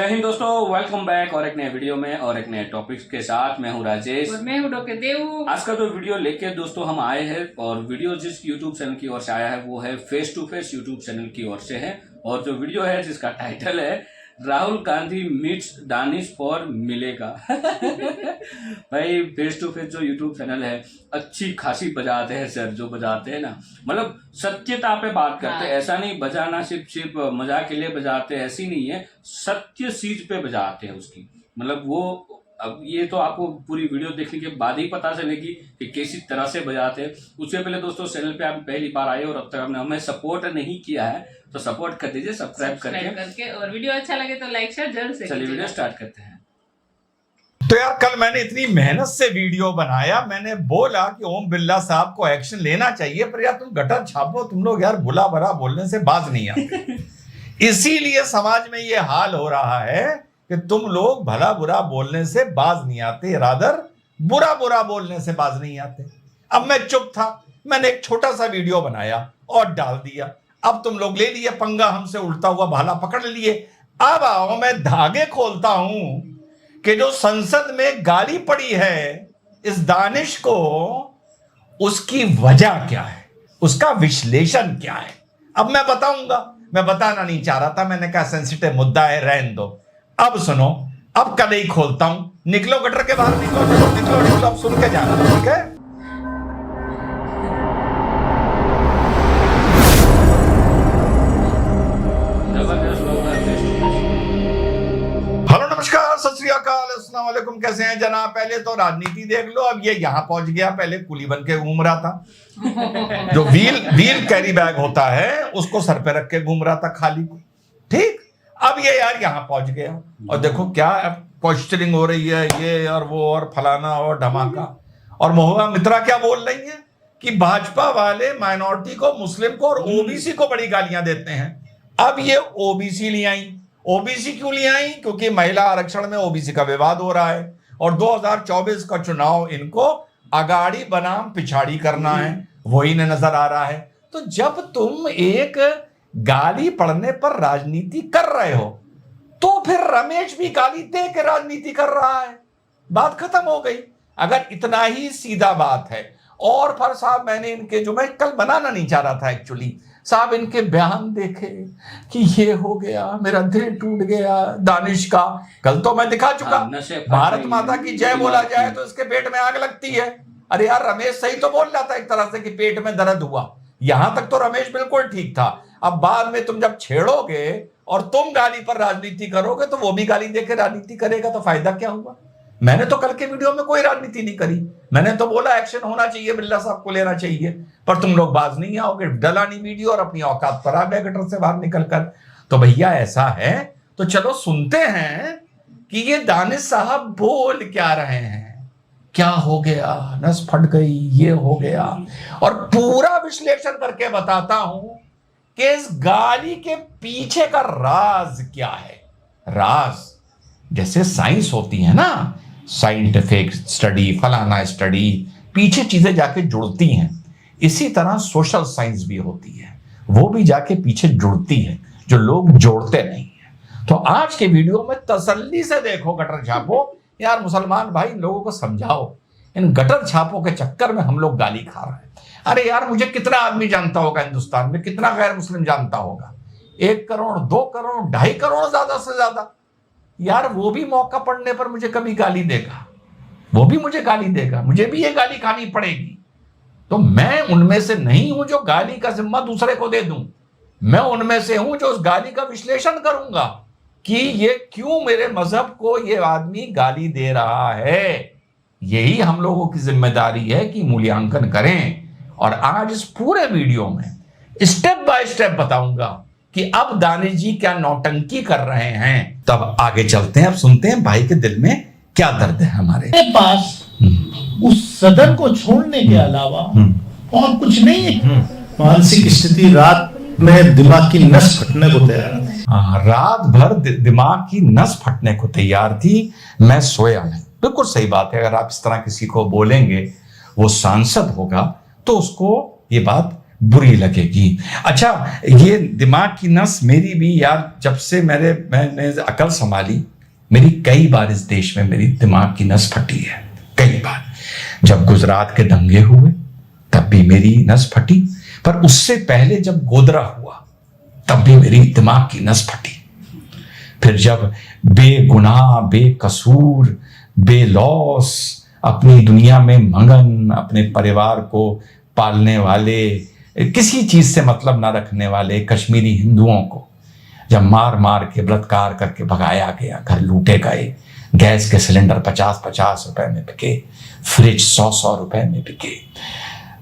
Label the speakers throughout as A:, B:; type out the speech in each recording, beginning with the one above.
A: जय हिंद दोस्तों, welcome back और एक नए वीडियो में और एक नए टॉपिक्स के साथ। मैं हूं राजेश
B: और मैं हूं डॉक्टर देव।
A: आज का जो वीडियो लेके दोस्तों हम आए हैं और वीडियो जिस यूट्यूब चैनल की ओर से आया है वो है face to face YouTube channel की ओर से है। और जो वीडियो है जिसका टाइटल है राहुल गांधी मीट्स दानिश फॉर मिलेगा। भाई फेस टू फेस जो यूट्यूब चैनल है अच्छी खासी बजाते हैं सर, जो बजाते हैं ना, मतलब सत्यता पे बात करते हैं। ऐसा नहीं बजाना सिर्फ मजाक के लिए बजाते हैं, ऐसी नहीं है, सत्य चीज पे बजाते हैं उसकी। मतलब वो अब ये तो आपको पूरी वीडियो देखने के बाद ही पता चलेगी कि किसी तरह से बजाते हैं। उससे पहले दोस्तों चैनल पे आप पहली बार आए और अब तक आपने हमें सपोर्ट नहीं किया है तो सपोर्ट कर दीजिए सब्सक्राइब करके
B: और वीडियो अच्छा लगे तो लाइक शेयर जरूर से।
A: चलिए वीडियो स्टार्ट करते हैं।
C: तो यार कल मैंने इतनी मेहनत से वीडियो बनाया, मैंने बोला कि ओम बिरला साहब को एक्शन लेना चाहिए, पर यार तुम गटर छापो, तुम लोग यार बुला भरा बोलने से बाज नहीं आते। इसीलिए समाज में ये हाल हो रहा है कि तुम लोग भला बुरा बोलने से बाज नहीं आते, रादर बुरा बुरा बोलने से बाज नहीं आते। अब मैं चुप था, मैंने एक छोटा सा वीडियो बनाया और डाल दिया। अब तुम लोग ले लिए पंगा, हमसे उल्टा हुआ भाला पकड़ लिए। अब आओ मैं धागे खोलता हूं कि जो संसद में गाली पड़ी है इस दानिश को, उसकी वजह क्या है, उसका विश्लेषण क्या है, अब मैं बताऊंगा। मैं बताना नहीं चाह रहा था, मैंने कहा सेंसिटिव मुद्दा है, रहने दो। अब सुनो, अब कल ही खोलता हूं, निकलो गटर के बाहर, निकलो निकलो निकलो निकलो, अब सुन के जाना, ठीक है। हेलो नमस्कार सत श्री अकाल अस्सलाम वालेकुम, कैसे हैं जनाब। पहले तो राजनीति देख लो, अब ये यहां पहुंच गया, पहले कुली बन के घूम रहा था। जो व्हील कैरी बैग होता है उसको सर पे रख के घूम रहा था खाली, ठीक। अब ये यार यहां पहुंच गया और देखो क्या पोस्टरिंग हो रही है, ये और वो और फलाना और धमाका। और महुआ मित्रा क्या बोल रही है कि भाजपा वाले माइनॉरिटी को, मुस्लिम को और ओबीसी को बड़ी गालियां देते हैं। अब ये ओबीसी ले आई। ओबीसी क्यों ले आई? क्योंकि महिला आरक्षण में ओबीसी का विवाद हो रहा है और 2024 का चुनाव इनको अगाड़ी बनाम पिछाड़ी करना है, वही ने नजर आ रहा है। तो जब तुम एक गाली पढ़ने पर राजनीति कर रहे हो तो फिर रमेश भी गाली दे के राजनीति कर रहा है, बात खत्म हो गई। अगर इतना ही सीधा बात है। और फिर साहब मैंने इनके, जो मैं कल बनाना नहीं चाह रहा था एक्चुअली, साहब इनके बयान देखे कि ये हो गया, मेरा दिल टूट गया दानिश का। कल तो मैं दिखा चुका, भारत माता की जय बोला जाए तो इसके पेट में आग लगती है। अरे यार रमेश सही तो बोल रहा था एक तरह से कि पेट में दर्द हुआ, यहां तक तो रमेश बिल्कुल ठीक था। अब बाद में तुम जब छेड़ोगे और तुम गाली पर राजनीति करोगे तो वो भी गाली देके राजनीति करेगा, तो फायदा क्या हुआ। मैंने तो कल के वीडियो में कोई राजनीति नहीं करी, मैंने तो बोला एक्शन होना चाहिए, बिरला साहब को लेना चाहिए, पर तुम लोग बाज नहीं आओगे, डला नहीं वीडियो और अपनी औकात पर आ गए गटर से बाहर निकल कर। तो भैया ऐसा है तो चलो सुनते हैं कि ये दानिश साहब बोल क्या रहे हैं। क्या हो गया, नस फट गई, ये हो गया, और पूरा विश्लेषण करके बताता हूं कि इस गाली के पीछे का राज क्या है। राज जैसे साइंस होती है ना, साइंटिफिक स्टडी, फलाना स्टडी, पीछे चीजें जाके जुड़ती हैं, इसी तरह सोशल साइंस भी होती है, वो भी जाके पीछे जुड़ती है, जो लोग जोड़ते नहीं है। तो आज के वीडियो में तसल्ली से देखो गटर छापो, यार मुसलमान भाई लोगों को समझाओ, इन गटर छापों के चक्कर में हम लोग गाली खा रहे हैं। अरे यार मुझे कितना आदमी जानता होगा हिंदुस्तान में, कितना गैर मुस्लिम जानता होगा, 1 करोड़ 2 करोड़ 2.5 करोड़ ज्यादा से ज्यादा। यार वो भी मौका पड़ने पर मुझे कभी गाली देगा, वो भी मुझे गाली देगा, मुझे भी ये गाली खानी पड़ेगी। तो मैं उनमें से नहीं हूं जो गाली का जिम्मा दूसरे को दे दूं, मैं उनमें से हूं जो उस गाली का विश्लेषण करूंगा कि ये क्यों मेरे मजहब को ये आदमी गाली दे रहा है। यही हम लोगों की जिम्मेदारी है कि मूल्यांकन करें। और आज इस पूरे वीडियो में स्टेप बाय स्टेप बताऊंगा कि अब दानिश जी क्या नौटंकी कर रहे हैं। तब आगे चलते हैं, अब सुनते हैं भाई के दिल में क्या दर्द है हमारे
D: पास। उस सदन को छोड़ने के अलावा और कुछ नहीं है। मानसिक स्थिति रात में दिमाग की नस फटने को तैयार थी।
C: रात भर दिमाग की नस फटने को तैयार थी, मैं सोया नहीं। बिल्कुल सही बात है, अगर आप इस तरह किसी को बोलेंगे, वो सांसद होगा तो उसको ये बात बुरी लगेगी। अच्छा, ये दिमाग की नस मेरी भी यार, जब से मैंने अकल संभाली, मेरी कई बार इस देश में मेरी दिमाग की नस फटी है, कई बार। जब गुजरात के दंगे हुए तब भी मेरी नस फटी, पर उससे पहले जब गोदरा हुआ तब भी मेरी दिमाग की नस फटी। फिर जब बेगुनाह, बेकसूर, बेलौस, अपनी दुनिया में मगन, अपने परिवार को पालने वाले, किसी चीज से मतलब ना रखने वाले कश्मीरी हिंदुओं को जब मार मार के बलात्कार करके भगाया गया, घर लूटे गए, गैस के सिलेंडर 50-50 रुपए में बिके, फ्रिज 100-100 रुपए में बिके,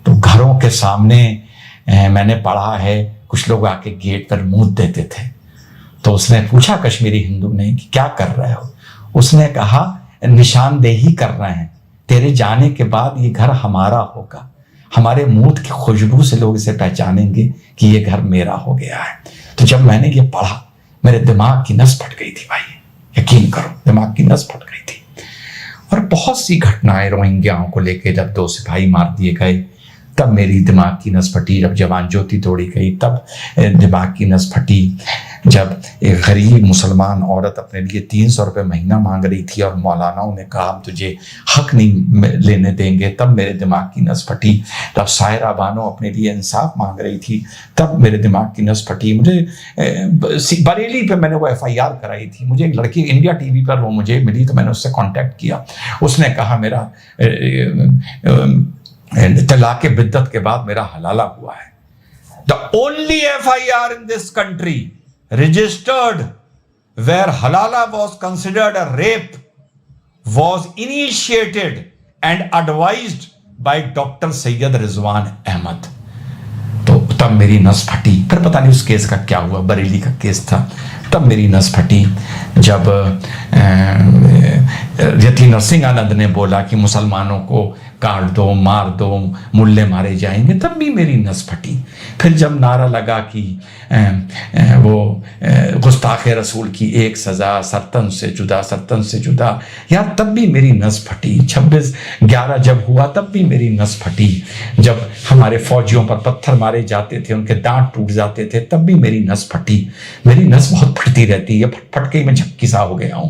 C: तो घरों के सामने मैंने पढ़ा है कुछ लोग आके गेट पर मुंह देते थे। तो उसने पूछा कश्मीरी हिंदू ने कि क्या कर रहे हो? उसने कहा निशानदेही कर रहे हैं, तेरे जाने के बाद ये घर हमारा होगा, हमारे मूत की खुशबू से लोग इसे पहचानेंगे कि ये घर मेरा हो गया है। तो जब मैंने ये पढ़ा मेरे दिमाग की नस फट गई थी भाई, यकीन करो दिमाग की नस फट गई थी। और बहुत सी घटनाएं रोहिंग्याओं को लेके, जब 2 सिपाही मार दिए गए तब मेरी दिमाग की नस फटी, जब जवान ज्योति तोड़ी गई तब दिमाग की नस फटी, जब एक गरीब मुसलमान औरत अपने लिए 300 रुपये महीना मांग रही थी और मौलानाओं ने कहा हम तुझे हक नहीं लेने देंगे, तब मेरे दिमाग की नस फटी, जब सायरा बानो अपने लिए इंसाफ मांग रही थी तब मेरे दिमाग की नस फटी। मुझे बरेली पे मैंने वो FIR कराई थी, मुझे एक लड़की इंडिया TV पर वो मुझे मिली तो मैंने उससे कांटेक्ट किया, उसने कहा मेरा तलाक़े बिद्दत के बाद मेरा हलाला हुआ है। The only FIR in this country registered where halala was considered a rape was initiated and advised by Dr. Sayyid Rizwan Ahmad। तो तब मेरी नस फटी। फिर पता नहीं उस केस का क्या हुआ, बरेली का केस था, तब मेरी नस फटी। जब यति नरसिंहानंद ने बोला कि मुसलमानों को काट दो, मार दो, मुल्ले मारे जाएंगे, तब भी मेरी नस फटी। फिर जब नारा लगा कि वो गुस्ताखे रसूल की एक सज़ा, सरतन से जुदा, सरतन से जुदा, यार तब भी मेरी नस फटी। 26/11 जब हुआ तब भी मेरी नस फटी। जब हमारे फौजियों पर पत्थर मारे जाते थे, उनके दांत टूट जाते थे, तब भी मेरी नस फटी। मेरी नस बहुत फटती रहती है, फट के मैं झक्की सा हो गया हूं।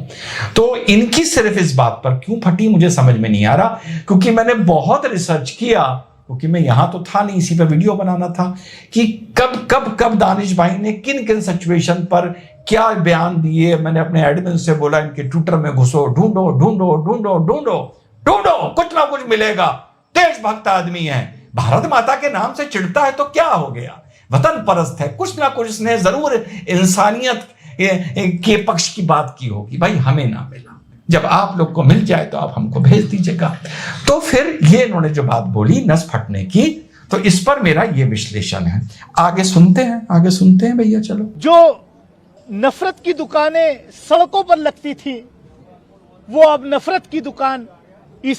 C: तो इनकी सिर्फ इस बात पर क्यों फटी मुझे समझ में नहीं आ रहा, क्योंकि मैंने बहुत रिसर्च किया, क्योंकि मैं यहां तो था नहीं, इसी पर वीडियो बनाना था कि कब दानिश भाई ने किन किन सिचुएशन पर क्या बयान दिए। मैंने अपने एडमिन से बोला इनके ट्विटर में घुसो, ढूंढो ढूंढो ढूंढो ढूंढो ढूंढो, कुछ ना कुछ मिलेगा। देशभक्त आदमी है, भारत माता के नाम से चिढ़ता है तो क्या हो गया, वतन परस्त है, कुछ ना कुछ इसने जरूर इंसानियत के पक्ष की बात की होगी। भाई हमें ना मिला, जब आप लोग को मिल जाए तो आप हमको भेज दीजिएगा। तो फिर ये इन्होंने जो बात बोली नस फटने की, तो इस पर मेरा ये विश्लेषण है। आगे सुनते हैं भैया, चलो।
E: जो नफरत की दुकानें सड़कों पर लगती थी, वो अब नफरत की दुकान इस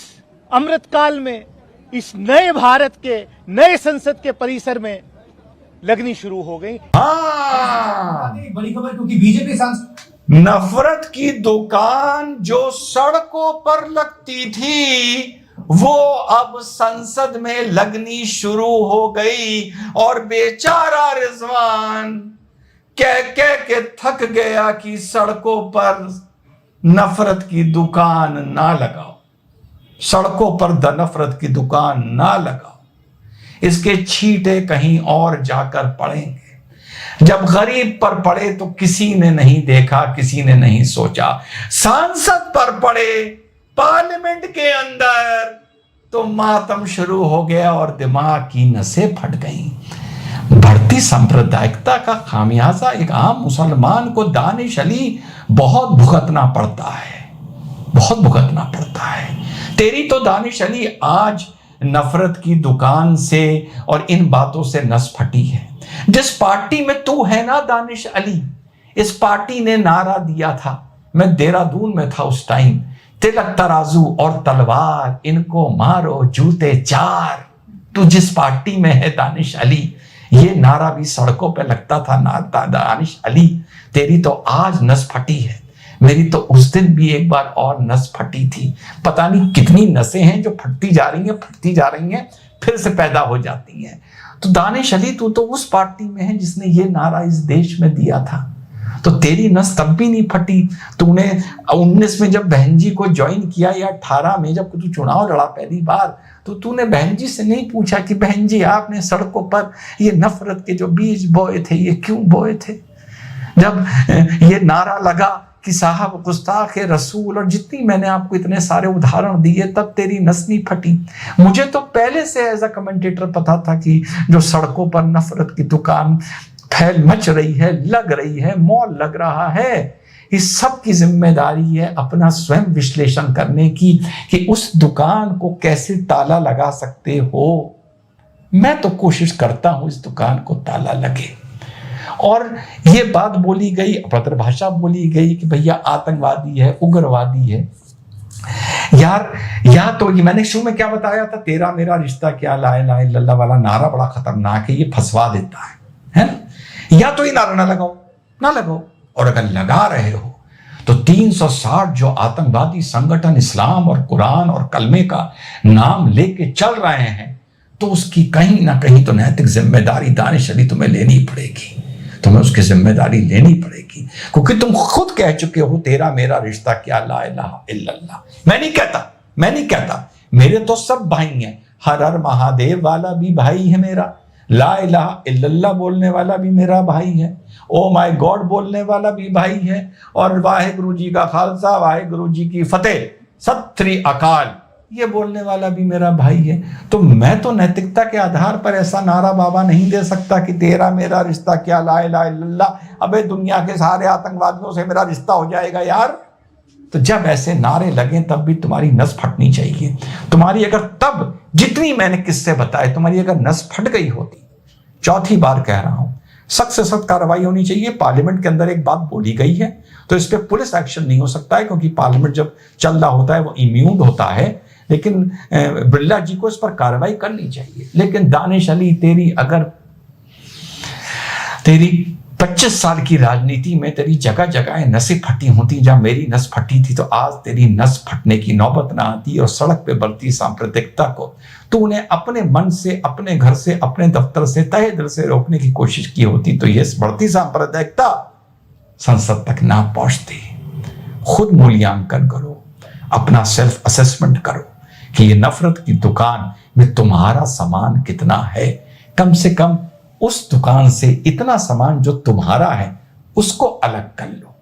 E: अमृतकाल में, इस नए भारत के नए संसद के परिसर में लगनी शुरू हो गई।
F: बड़ी खबर, क्योंकि बीजेपी सांसद
C: नफरत की दुकान जो सड़कों पर लगती थी वो अब संसद में लगनी शुरू हो गई। और बेचारा रिजवान कह के थक गया कि सड़कों पर नफरत की दुकान ना लगाओ, सड़कों पर नफरत की दुकान ना लगाओ, इसके छींटे कहीं और जाकर पड़ेंगे। जब गरीब पर पड़े तो किसी ने नहीं देखा, किसी ने नहीं सोचा, सांसद पर पड़े पार्लियामेंट के अंदर तो मातम शुरू हो गया और दिमाग की नसें फट गईं। बढ़ती सांप्रदायिकता का खामियाजा एक आम मुसलमान को दानिश अली बहुत भुगतना पड़ता है, बहुत भुगतना पड़ता है। तेरी तो दानिश अली आज नफरत की दुकान से और इन बातों से नस फटी है। जिस पार्टी में तू है ना दानिश अली, इस पार्टी ने नारा दिया था, मैं देहरादून में था उस टाइम, तिलक तराजू और तलवार इनको मारो जूते चार। तू जिस पार्टी में है दानिश अली, ये नारा भी सड़कों पे लगता था ना दानिश अली। तेरी तो आज नस फटी है, मेरी तो उस दिन भी एक बार और नस फटी थी। पता नहीं कितनी नसें हैं जो फटती जा रही हैं, फिर से पैदा हो जाती हैं। तो दानिश अली, तू तो उस पार्टी में है जिसने ये नारा इस देश में दिया था, तो तेरी नस तब भी नहीं फटी। तूने 19 में जब बहन जी को ज्वाइन किया या 18 में जब तू चुनाव लड़ा पहली बार, तो तूने बहन जी से नहीं पूछा कि बहन जी आपने सड़कों पर ये नफरत के जो बीज बोए थे ये क्यों बोए थे? जब ये नारा लगा कि साहब गुस्ताख रसूल, और जितनी मैंने आपको इतने सारे उदाहरण दिए, तब तेरी नस नहीं फटी। मुझे तो पहले से एज अ कमेंटेटर पता था कि जो सड़कों पर नफरत की दुकान फैल मच रही है, लग रही है, मॉल लग रहा है, इस सब की जिम्मेदारी है अपना स्वयं विश्लेषण करने की कि उस दुकान को कैसे ताला लगा सकते हो। मैं तो कोशिश करता हूं इस दुकान को ताला लगे। और ये बात बोली गई, अभद्र भाषा बोली गई कि भैया आतंकवादी है, उग्रवादी है। यार, या तो ये मैंने शुरू में क्या बताया था, तेरा मेरा रिश्ता क्या, ला इलाहा इल्लल्लाह वाला नारा बड़ा खतरनाक है, ये फंसवा देता है ना? या तो ये नारा ना लगाओ, और अगर लगा रहे हो तो 360 जो आतंकवादी संगठन इस्लाम और कुरान और कलमे का नाम लेके चल रहे हैं, तो उसकी कहीं ना कहीं तो नैतिक जिम्मेदारी दानिश अली तुम्हें लेनी पड़ेगी, तुम्हें उसकी जिम्मेदारी लेनी पड़ेगी, क्योंकि तुम खुद कह चुके हो तेरा मेरा रिश्ता क्या, ला इलाहा इल्लल्लाह। मैं नहीं कहता, मेरे तो सब भाई हैं। हर हर महादेव वाला भी भाई है मेरा, ला इलाहा इल्लल्लाह बोलने वाला भी मेरा भाई है, ओ माय गॉड बोलने वाला भी भाई है, और वाहेगुरु जी का खालसा वाहेगुरु जी की फतेह, सत श्री अकाल ये बोलने वाला भी मेरा भाई है। तो मैं तो नैतिकता के आधार पर ऐसा नारा बाबा नहीं दे सकता कि तेरा मेरा रिश्ता क्या, ला इलाहा इल्लल्लाह, अबे दुनिया के सारे आतंकवादियों से मेरा रिश्ता हो जाएगा यार। तो जब ऐसे नारे लगे तब भी तुम्हारी नस फटनी चाहिए। तुम्हारी अगर तब जितनी मैंने किस्से बताए, तुम्हारी अगर नस फट गई होती, चौथी बार कह रहा हूं, सख्त से सख्त कार्रवाई होनी चाहिए। पार्लियामेंट के अंदर एक बात बोली गई है तो इस पर पुलिस एक्शन नहीं हो सकता है, क्योंकि पार्लियामेंट जब चल रहा होता है वो इम्यून होता है, लेकिन बिरला जी को इस पर कार्रवाई करनी चाहिए। लेकिन दानिश अली, तेरी 25 साल की राजनीति में तेरी जगह जगह नसें फटी होती, जहां मेरी नस फटी थी, तो आज तेरी नस फटने की नौबत ना आती। और सड़क पे बढ़ती सांप्रदायिकता को तूने अपने मन से, अपने घर से, अपने दफ्तर से, तहे दिल से रोकने की कोशिश की होती, तो ये बढ़ती सांप्रदायिकता संसद तक ना पहुंचती। खुद मूल्यांकन करो, अपना सेल्फ असेसमेंट करो कि ये नफरत की दुकान में तुम्हारा सामान कितना है। कम से कम उस दुकान से इतना सामान जो तुम्हारा है उसको अलग कर लो।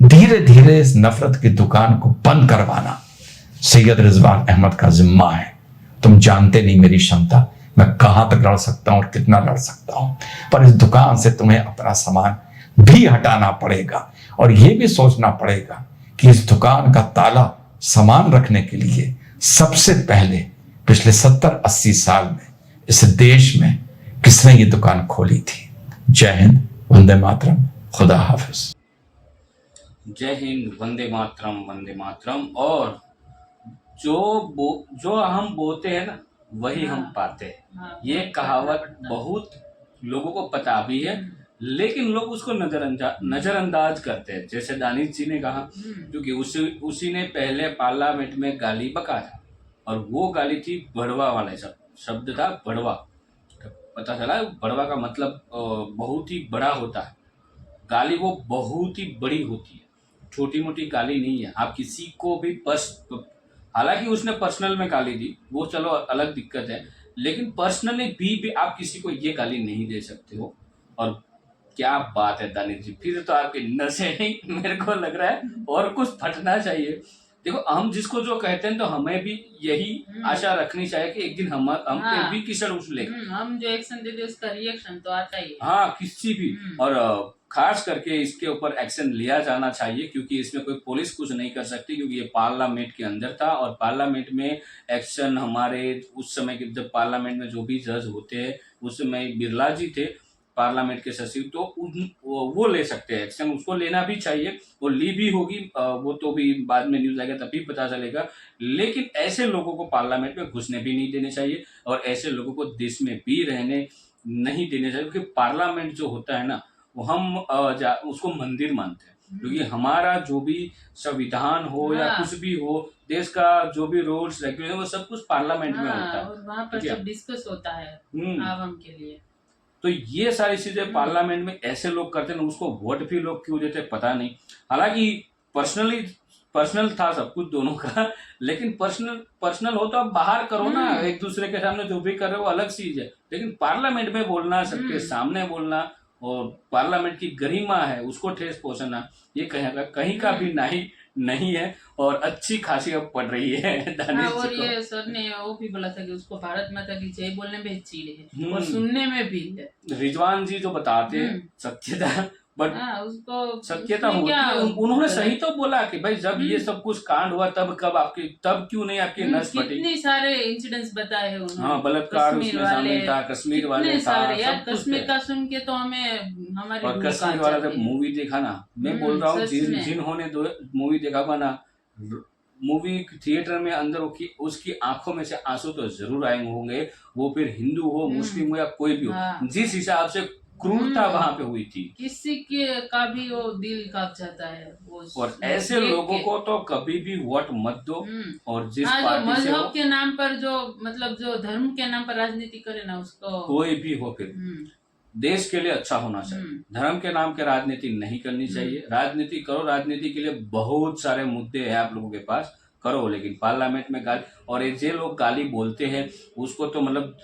C: धीरे धीरे इस नफरत की दुकान को बंद करवाना सैयद रिजवान अहमद का जिम्मा है। तुम जानते नहीं मेरी क्षमता, मैं कहां तक लड़ सकता हूं और कितना लड़ सकता हूं, पर इस दुकान से तुम्हें अपना सामान भी हटाना पड़ेगा। और यह भी सोचना पड़ेगा कि इस दुकान का ताला सामान रखने के लिए सबसे पहले पिछले 70-80 साल में इस देश में किसने ये दुकान खोली थी। जय हिंद, वंदे मातरम, खुदा हाफिज।
A: जय हिंद, वंदे मातरम, वंदे मातरम। और जो हम बोते हैं ना वही हम पाते हैं। ये कहावत बहुत लोगों को पता भी है, लेकिन लोग उसको नजरअंदाज करते हैं। जैसे दानिश जी ने कहा, क्योंकि उसी ने पहले पार्लियामेंट में गाली बका था, और वो गाली थी बड़वा वाला शब्द था, बड़वा। पता चला बड़वा का मतलब बहुत ही बड़ा होता है। गाली वो बहुत ही बड़ी होती है, छोटी मोटी गाली नहीं है। आप किसी को भी हालांकि उसने पर्सनल में गाली दी, वो चलो अलग दिक्कत है, लेकिन पर्सनली भी आप किसी को ये गाली नहीं दे सकते हो। और क्या बात है दानिश जी, फिर तो आपकी नसें नहीं, मेरे को लग रहा है और कुछ फटना चाहिए। देखो, हम जिसको जो कहते हैं तो हमें भी यही आशा रखनी चाहिए कि एक दिन हम पे भी किसर उछलेगा।
B: हम जो एक्शन देते हैं उसका रिएक्शन तो आता ही है।
A: हाँ, किसी भी। और खास करके इसके ऊपर एक्शन लिया जाना चाहिए, क्योंकि इसमें कोई पुलिस कुछ नहीं कर सकती, क्योंकि ये पार्लियामेंट के अंदर था। और पार्लियामेंट में एक्शन हमारे उस समय के जब पार्लियामेंट में जो भी जज होते हैं, उस समय बिरला जी थे पार्लियामेंट के सचिव, तो वो ले सकते हैं एक्शन, उसको लेना भी चाहिए। वो ली भी होगी, वो तो भी बाद में न्यूज आएगा तभी पता चलेगा। लेकिन ऐसे लोगों को पार्लियामेंट में घुसने भी नहीं देने चाहिए, और ऐसे लोगों को देश में भी रहने नहीं देने चाहिए। क्योंकि पार्लियामेंट जो होता है ना, वो हम उसको मंदिर मानते हैं। क्योंकि हमारा जो भी संविधान हो या
B: हाँ।
A: कुछ भी हो, देश का जो भी रूल्स रेगुलेशन वो सब कुछ पार्लियामेंट में होता है।
B: और वहाँ पर
A: ठीक है।
B: सब डिस्कस होता है
A: हम्म।
B: आवाम के लिए।
A: तो ये सारी चीजें पार्लियामेंट में ऐसे लोग करते हैं, उसको वोट भी लोग क्यों देते पता नहीं। हालांकि पर्सनल था सब कुछ दोनों का, लेकिन पर्सनल हो तो आप बाहर करो ना, एक दूसरे के सामने जो भी कर रहे हो वो अलग चीज है, लेकिन पार्लियामेंट में बोलना, सबके सामने बोलना और पार्लियामेंट की गरिमा है उसको ठेस पहुंचाना, ये कहीं का भी नहीं है। और अच्छी खासी अब पड़ रही है दानिश
B: और
A: जी को।
B: ये सर ने वो भी बोला था कि उसको भारत माता की जय बोलने में चिड़ है और
A: हम्म।
B: सुनने में भी है।
A: रिजवान जी जो बताते हैं सत्यता, बट
B: हाँ, उसको
A: सत्यता
B: उसमें
A: होती
B: क्या
A: है। उन्होंने सही तो बोला कि भाई जब ये सब कुछ कांड हुआ तब क्यों नहीं आपकी नस फटी।
B: कितने सारे इंसिडेंट्स बताए हैं उन्होंने।
A: हाँ, बलात्कार उसमें शामिल था, कश्मीर वाले
B: कितने
A: था,
B: सारे यार,
A: सब कुछ
B: कश्मीर
A: थे।
B: का सुन के तो हमें हमारी
A: और
B: रूह
A: कश्मीर
B: कांप
A: वाला
B: जाती
A: जब
B: है।
A: मूवी देखा ना, मैं बोल रहा हूँ
B: सच में।
A: जिन्होंने मूवी देखा हुआ ना, मूवी थिएटर में अंदर उसकी आंखों में से आंसू तो जरूर आए होंगे, वो फिर हिंदू हो, मुस्लिम हो या कोई भी हो,
B: हाँ।
A: जिस हिसाब से क्रूरता वहां पे हुई थी।
B: किसी के का भी वो दिल कांप जाता है वो
A: और ऐसे
B: देख
A: लोगों
B: के।
A: को तो कभी भी वोट मत दो। और जिस
B: हाँ, जो
A: पार्टी से
B: मजहब
A: हो,
B: के नाम पर जो मतलब जो धर्म के नाम पर राजनीति करे ना उसको
A: कोई भी हो, फिर
B: हम्म,
A: देश के लिए अच्छा होना चाहिए। धर्म के नाम के राजनीति नहीं करनी चाहिए। राजनीति करो, राजनीति के लिए बहुत सारे मुद्दे हैं आप लोगों के पास, करो, लेकिन पार्लियामेंट में गाली, और ये जो लोग गाली बोलते हैं उसको तो मतलब,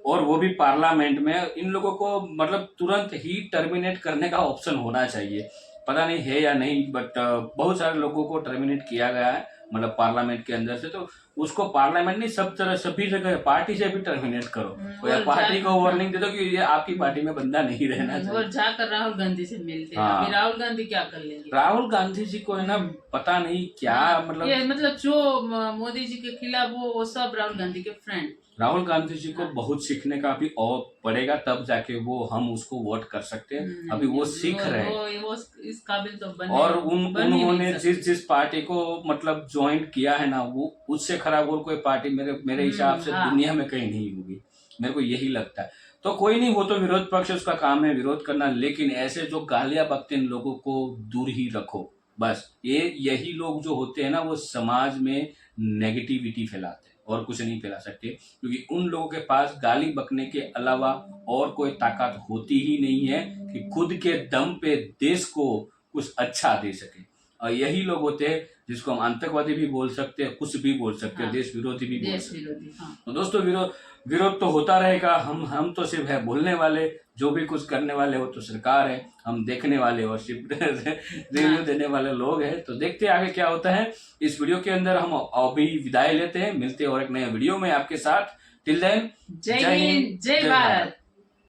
A: और वो भी पार्लियामेंट में, इन लोगों को मतलब तुरंत ही टर्मिनेट करने का ऑप्शन होना चाहिए। पता नहीं है या नहीं, बट बहुत सारे लोगों को टर्मिनेट किया गया है, मतलब पार्लियामेंट के अंदर से। तो उसको पार्लियामेंट नहीं, सब तरह सभी जगह पार्टी से भी टर्मिनेट करो, या
B: और
A: पार्टी को वार्निंग दे दो कि ये आपकी पार्टी में बंदा नहीं रहना चाहिए।
B: और जाकर राहुल गांधी से मिलते हैं।
A: हाँ।
B: अभी राहुल गांधी क्या कर लेंगे?
A: राहुल गांधी जी को है ना, पता नहीं क्या
B: ये मतलब जो मोदी जी के खिलाफ वो सब राहुल गांधी के फ्रेंड।
A: राहुल गांधी जी को बहुत सीखने का भी और पड़ेगा, तब जाके वो हम उसको वोट कर सकते हैं। अभी वो सीख रहे हैं।
B: वो इस काबिल तो बन
A: और
B: बन ही नहीं
A: उन्होंने
B: सकते।
A: जिस पार्टी को मतलब ज्वाइन किया है ना, वो उससे खराब और कोई पार्टी मेरे हिसाब से
B: हाँ।
A: दुनिया में कहीं नहीं होगी, मेरे को यही लगता है। तो कोई नहीं, वो तो विरोध पक्ष, उसका काम है विरोध करना, लेकिन ऐसे जो गालियां बकते हैं लोगों को दूर ही रखो। बस यही लोग जो होते हैं ना, वो समाज में नेगेटिविटी फैलाते हैं और कुछ नहीं फैला सकते, क्योंकि उन लोगों के पास गाली बकने के अलावा और कोई ताकत होती ही नहीं है कि खुद के दम पे देश को कुछ अच्छा दे सके। और यही लोग होते हैं जिसको हम आतंकवादी भी बोल सकते हैं, कुछ भी बोल सकते हैं,
B: हाँ।
A: देश विरोधी भी बोल
B: देश
A: सकते हैं।
B: विरोधी। हाँ।
A: तो दोस्तों, विरोध तो होता रहेगा। हम तो सिर्फ है बोलने वाले, जो भी कुछ करने वाले हो तो सरकार है, हम देखने वाले और सिर्फ रिव्यू देने वाले लोग हैं। तो देखते हैं आगे क्या होता है। इस वीडियो के अंदर हम अभी विदाई लेते हैं, मिलते हैं और एक नए वीडियो में आपके साथ। टिल देन,
B: जय हिंद, जय भारत।